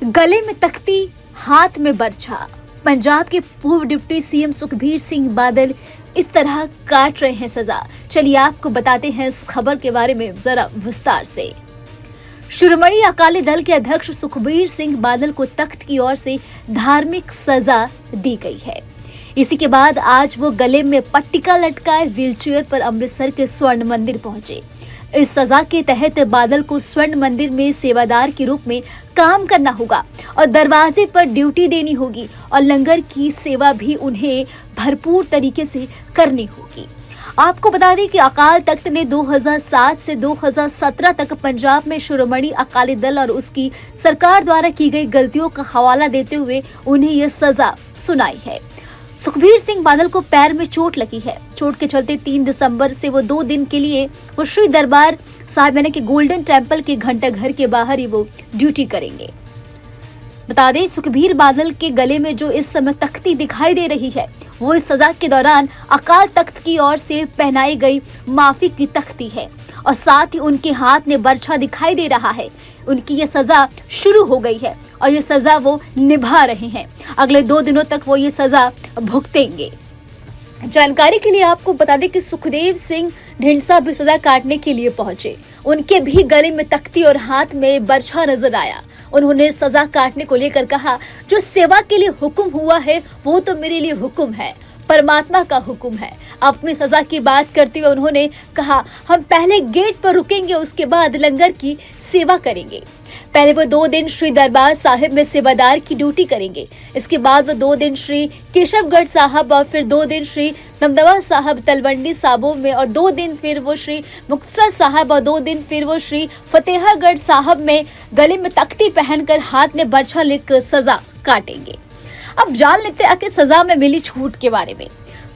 गले में तख्ती, हाथ में बर्छा। पंजाब के पूर्व डिप्टी सीएम सुखबीर सिंह बादल इस तरह काट रहे हैं सजा। चलिए आपको बताते हैं इस खबर के बारे में जरा विस्तार से। शिरोमणि अकाली दल के अध्यक्ष सुखबीर सिंह बादल को तख्त की ओर से धार्मिक सजा दी गई है। इसी के बाद आज वो गले में पट्टिका लटकाए व्हीलचेयर पर अमृतसर के स्वर्ण मंदिर पहुंचे। इस सजा के तहत बादल को स्वर्ण मंदिर में सेवादार के रूप में काम करना होगा और दरवाजे पर ड्यूटी देनी होगी और लंगर की सेवा भी उन्हें भरपूर तरीके से करनी होगी। आपको बता दें कि अकाल तख्त ने 2007 से 2017 तक पंजाब में शिरोमणि अकाली दल और उसकी सरकार द्वारा की गई गलतियों का हवाला देते हुए उन्हें यह सजा सुनाई है। सुखबीर सिंह बादल को पैर में चोट लगी है। चोट के चलते 3 दिसंबर से वो 2 दिन के लिए वो श्री दरबार साहिब यानी कि गोल्डन टेम्पल के घंटा घर के बाहर ही वो ड्यूटी करेंगे। बता दें, सुखबीर बादल के गले में जो इस समय तख्ती दिखाई दे रही है वो इस सजा के दौरान अकाल तख्त की ओर से पहनाई गई माफी की तख्ती है और साथ ही उनके हाथ में बर्छा दिखाई दे रहा है। उनकी ये सजा शुरू हो गई है और ये सजा वो निभा रहे हैं। अगले 2 दिनों तक वो ये सजा भुगतेंगे। जानकारी के लिए आपको बता दें कि सुखदेव सिंह ढींडसा भी सजा काटने के लिए पहुंचे। उनके भी गले में तख्ती और हाथ में बर्छा नजर आया। उन्होंने सजा काटने को लेकर कहा, जो सेवा के लिए हुक्म हुआ है वो तो मेरे लिए हुक्म है, परमात्मा का हुक्म है। अपनी सजा की बात करते हुए उन्होंने कहा, हम पहले गेट पर रुकेंगे, उसके बाद लंगर की सेवा करेंगे। पहले वो 2 दिन श्री दरबार साहिब में सेवादार की ड्यूटी करेंगे। इसके बाद वो 2 दिन श्री केशवगढ़ साहब और फिर 2 दिन श्री दमदमा साहब तलवंडी साबो में और 2 दिन फिर वो श्री मुक्तसर साहब और 2 दिन फिर वो श्री फतेहगढ़ साहब में गले में तख्ती पहनकर हाथ में बर्छा लेकर सजा काटेंगे। अब जान लेते हैं कि सजा में मिली छूट के बारे में।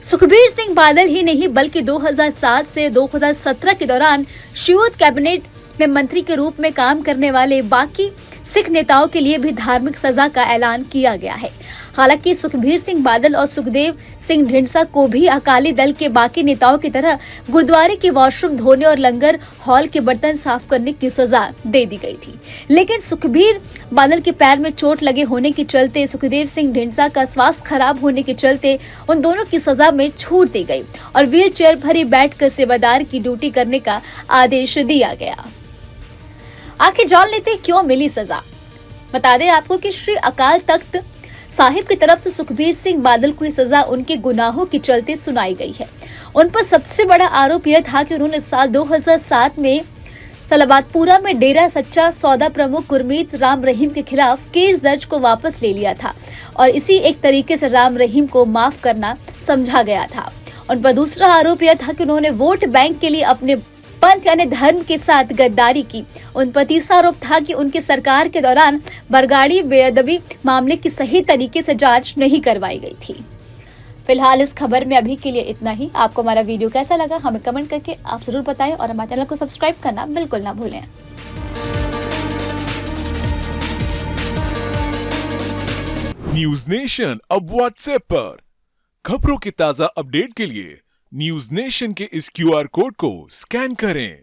सुखबीर सिंह बादल ही नहीं बल्कि 2007 से 2017 के दौरान शिवोत कैबिनेट में मंत्री के रूप में काम करने वाले बाकी सिख नेताओं के लिए भी धार्मिक सजा का ऐलान किया गया है। हालांकि सुखबीर सिंह बादल और सुखदेव सिंह ढींडसा को भी अकाली दल के बाकी नेताओं की तरह गुरुद्वारे के वॉशरूम धोने और लंगर हॉल के बर्तन साफ करने की सजा दे दी गई थी। लेकिन सुखबीर बादल के पैर में चोट लगे होने के चलते, सुखदेव सिंह ढींडसा का स्वास्थ्य खराब होने के चलते उन दोनों की सजा में छूट दी गई और व्हील चेयर पर ही बैठकर सेवादार की ड्यूटी करने का आदेश दिया गया। आखिर जान लेते क्यों मिली सजा। बता दें आपको कि श्री अकाल तख्त साहिब की तरफ से सुखबीर सिंह बादल को ये सजा उनके गुनाहों के चलते सुनाई गई है। उन पर सबसे बड़ा आरोप यह था कि उन्होंने साल 2007 में सलाबतपुरा में डेरा सच्चा सौदा प्रमुख गुरमीत राम रहीम के खिलाफ केस दर्ज को वापस ले लिया था और इसी एक तरीके से राम रहीम को माफ करना समझा गया था। उन पर दूसरा आरोप यह था कि उन्होंने वोट बैंक के लिए अपने पंथ यानी धर्म के साथ गद्दारी की। उन पर तीसरा आरोप था कि उनकी सरकार के दौरान बरगाड़ी बेअदबी मामले की सही तरीके से जांच नहीं करवाई गई थी। फिलहाल इस खबर में अभी के लिए इतना ही। आपको हमारा वीडियो कैसा लगा हमें कमेंट करके आप जरूर बताएं और हमारे चैनल को सब्सक्राइब करना बिल्कुल ना भूलें। न्यूज नेशन अब व्हाट्सएप पर खबरों की ताजा अपडेट के लिए न्यूज नेशन के इस QR कोड को स्कैन करें।